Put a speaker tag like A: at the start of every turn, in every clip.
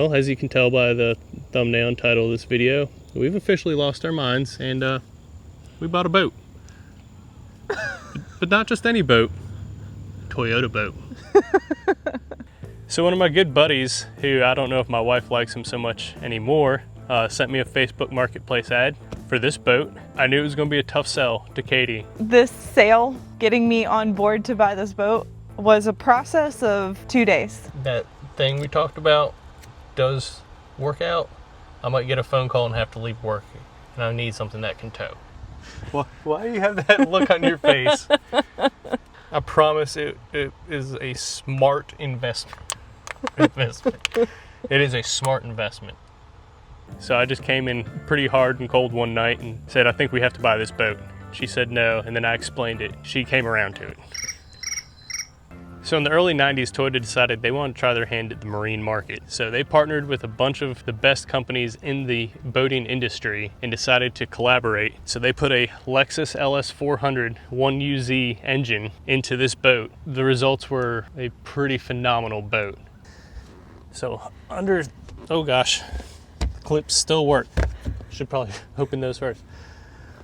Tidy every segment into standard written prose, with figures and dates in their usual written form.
A: Well, as you can tell by the thumbnail and title of this video, we've officially lost our minds and we bought a boat. But not just any boat, Toyota boat. So one of my good buddies, who I don't know if my wife likes him so much anymore, sent me a Facebook Marketplace ad for this boat. I knew it was going to be a tough sell to Katie.
B: This sale, getting me on board to buy this boat, was a process of 2 days.
A: That thing we talked about does work out. I might get a phone call and have to leave work, and I need something that can tow. Why do you have that look on your face? I promise it is a smart investment. It is a smart investment. So I just came in pretty hard and cold one night and said, I think we have to buy this boat. She said no, and then I explained it. She came around to it. So in the early 90s, Toyota decided they wanted to try their hand at the marine market. So they partnered with a bunch of the best companies in the boating industry and decided to collaborate. So they put a Lexus LS400 1UZ engine into this boat. The results were a pretty phenomenal boat. So oh gosh, the clips still work. Should probably open those first.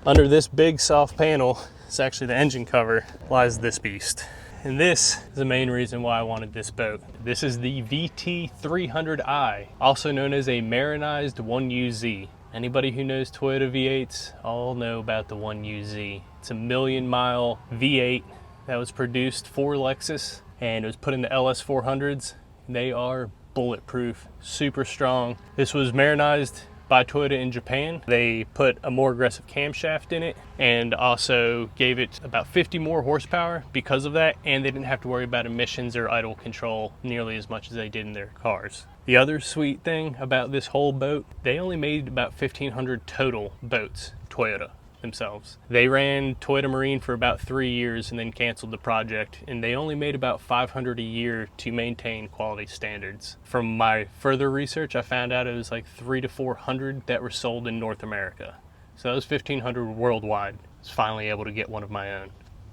A: Under this big soft panel, it's actually the engine cover, lies this beast. And this is the main reason why I wanted this boat. This is the VT300i, also known as a Marinized 1UZ. Anybody who knows Toyota V8s all know about the 1UZ. It's a 1,000,000-mile V8 that was produced for Lexus, and it was put into LS400s. They are bulletproof, super strong. This was marinized by Toyota in Japan. They put a more aggressive camshaft in it and also gave it about 50 more horsepower because of that, and they didn't have to worry about emissions or idle control nearly as much as they did in their cars. The other sweet thing about this whole boat, they only made about 1,500 total boats, Toyota themselves. They ran Toyota Marine for about 3 years and then canceled the project, and they only made about 500 a year to maintain quality standards. From my further research, I found out it was like 300 to 400 that were sold in North America. So those 1,500 worldwide. I was finally able to get one of my own.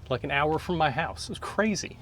A: Like an hour from my house. It was crazy.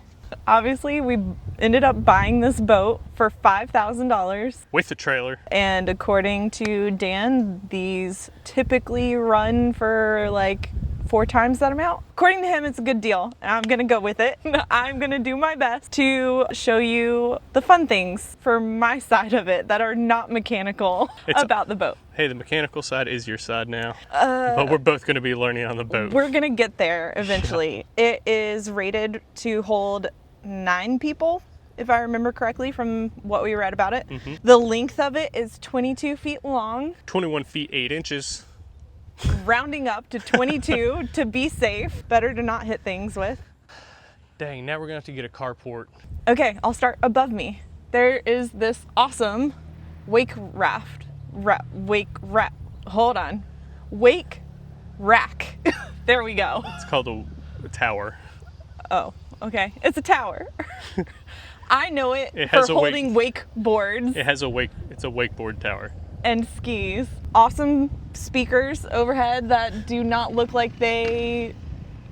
B: Obviously, we ended up buying this boat for $5,000.
A: With the trailer.
B: And according to Dan, these typically run for like 4 times that amount. According to him, it's a good deal, and I'm gonna go with it. I'm gonna do my best to show you the fun things for my side of it that are not mechanical about the boat.
A: Hey, the mechanical side is your side now, but we're both gonna be learning on the boat.
B: We're gonna get there eventually. It is rated to hold 9 people, if I remember correctly from what we read about it. Mm-hmm. The length of it is 22 feet long.
A: 21 feet 8 inches.
B: Rounding up to 22 to be safe. Better to not hit things with.
A: Dang, now we're gonna have to get a carport.
B: Okay, I'll start above me. There is this awesome wake raft. Wake rack. There we go.
A: It's called a tower.
B: Oh, okay. It's a tower. I know it for holding wakeboards.
A: It's a wakeboard tower.
B: And skis. Awesome speakers overhead that do not look like they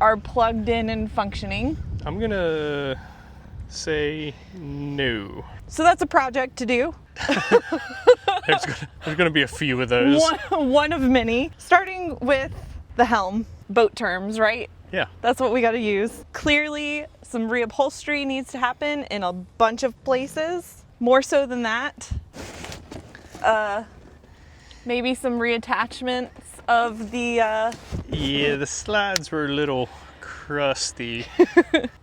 B: are plugged in and functioning.
A: I'm gonna say no.
B: So that's a project to do.
A: There's gonna be a few of those.
B: One of many. Starting with the helm. Boat terms, right?
A: Yeah.
B: That's what we gotta use. Clearly, some reupholstery needs to happen in a bunch of places. More so than that. Maybe some reattachments of the...
A: Yeah, the slides were a little crusty.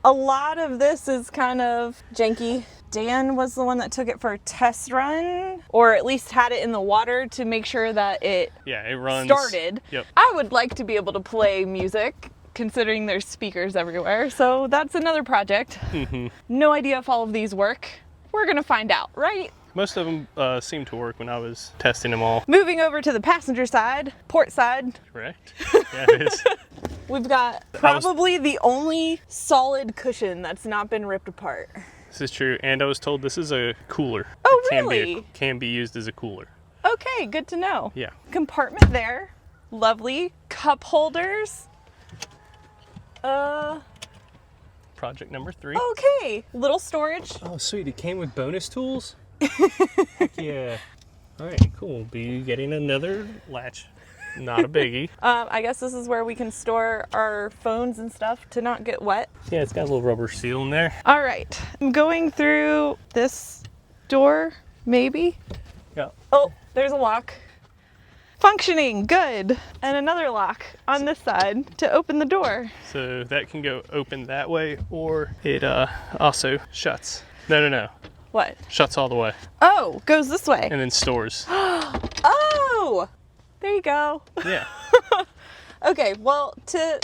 B: A lot of this is kind of janky. Dan was the one that took it for a test run, or at least had it in the water to make sure that it
A: runs.
B: Started.
A: Yep.
B: I would like to be able to play music, considering there's speakers everywhere, so that's another project. Mm-hmm. No idea if all of these work. We're gonna find out, right?
A: Most of them seemed to work when I was testing them all.
B: Moving over to the passenger side, port side.
A: Correct. Yeah, it is.
B: We've got probably the only solid cushion that's not been ripped apart.
A: This is true, and I was told this is a cooler.
B: Oh, really?
A: Can be used as a cooler.
B: Okay, good to know.
A: Yeah.
B: Compartment there. Lovely. Cup holders.
A: Project number 3.
B: Okay, little storage.
A: Oh, sweet. It came with bonus tools? Heck yeah. All right, cool. Be getting another latch. Not a biggie.
B: I guess this is where we can store our phones and stuff to not get wet.
A: Yeah, it's got a little rubber seal in there.
B: All right, I'm going through this door, maybe.
A: Yeah.
B: Oh, there's a lock. Functioning, good. And another lock on this side to open the door.
A: So that can go open that way, or it also shuts. No.
B: What?
A: Shuts all the way.
B: Oh, goes this way.
A: And then stores.
B: Oh, there you go.
A: Yeah.
B: Okay, well, to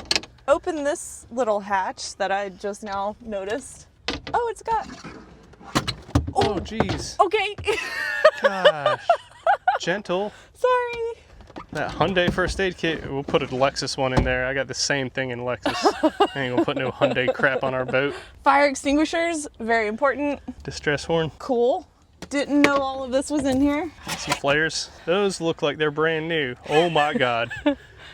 B: open this little hatch that I just now noticed. Oh, it's got.
A: Oh, geez.
B: Okay.
A: Gosh. Gentle.
B: Sorry.
A: That Hyundai first aid kit, we'll put a Lexus one in there. I got the same thing in Lexus. I ain't gonna put no Hyundai crap on our boat.
B: Fire extinguishers, very important.
A: Distress horn.
B: Cool. Didn't know all of this was in here.
A: Some flares. Those look like they're brand new. Oh my God.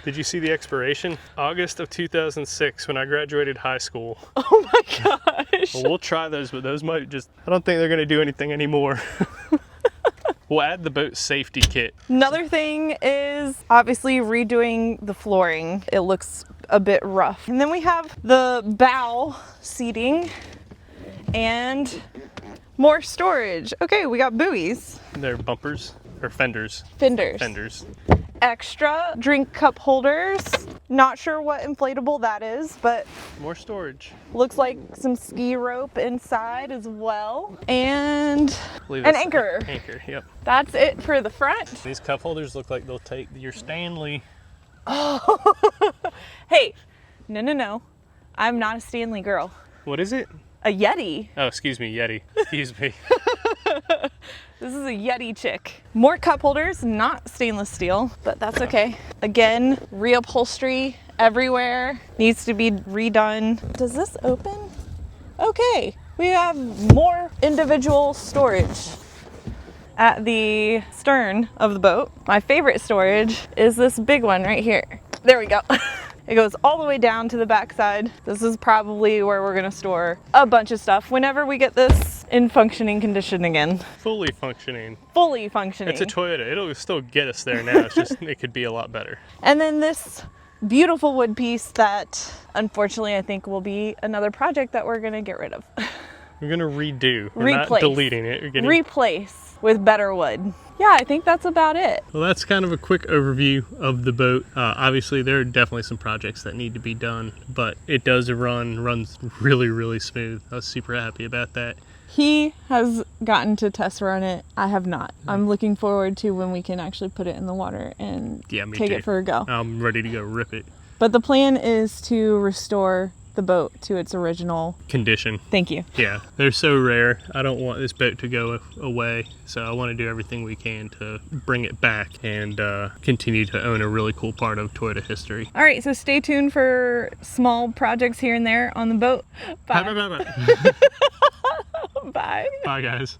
A: Did you see the expiration? August of 2006 when I graduated high school.
B: Oh my gosh.
A: Well, we'll try those, but those might just, I don't think they're gonna do anything anymore. We'll add the boat safety kit.
B: Another thing is obviously redoing the flooring. It looks a bit rough. And then we have the bow seating and more storage. Okay, we got buoys.
A: They're bumpers or fenders.
B: Fenders. Extra drink cup holders. Not sure what inflatable that is, but
A: More storage.
B: looks like some ski rope inside as well. And
A: Believe
B: an
A: that's
B: anchor.
A: Anchor, yep.
B: That's it for the front.
A: These cup holders look like they'll take your Stanley.
B: Hey, no. I'm not a Stanley girl.
A: What is it?
B: A Yeti.
A: Oh, excuse me, Yeti. Excuse me.
B: This is a Yeti chick. More cup holders, not stainless steel, but that's okay. Again, reupholstery everywhere. Needs to be redone. Does this open? Okay, we have more individual storage at the stern of the boat. My favorite storage is this big one right here. There we go. It goes all the way down to the backside. This is probably where we're gonna store a bunch of stuff whenever we get this in functioning condition again.
A: Fully functioning.
B: Fully functioning.
A: It's a Toyota. It'll still get us there now. It's just, it could be a lot better.
B: And then this beautiful wood piece that unfortunately I think will be another project that we're gonna get rid of.
A: We're gonna redo. We're not
B: Replace.
A: deleting it. We're getting...
B: Replace with better wood. Yeah, I think that's about it.
A: Well, that's kind of a quick overview of the boat. Obviously, there are definitely some projects that need to be done, but it does runs really, really smooth. I was super happy about that.
B: He has gotten to test run it. I have not. I'm looking forward to when we can actually put it in the water and
A: Me
B: take
A: too.
B: it for a go.
A: I'm ready to go rip it.
B: But the plan is to restore the boat to its original
A: Condition.
B: Thank you.
A: Yeah, they're so rare. I don't want this boat to go away, so I want to do everything we can to bring it back and continue to own a really cool part of Toyota history.
B: All right, so stay tuned for small projects here and there on the boat. Bye.
A: Bye.
B: Bye.
A: Bye, guys.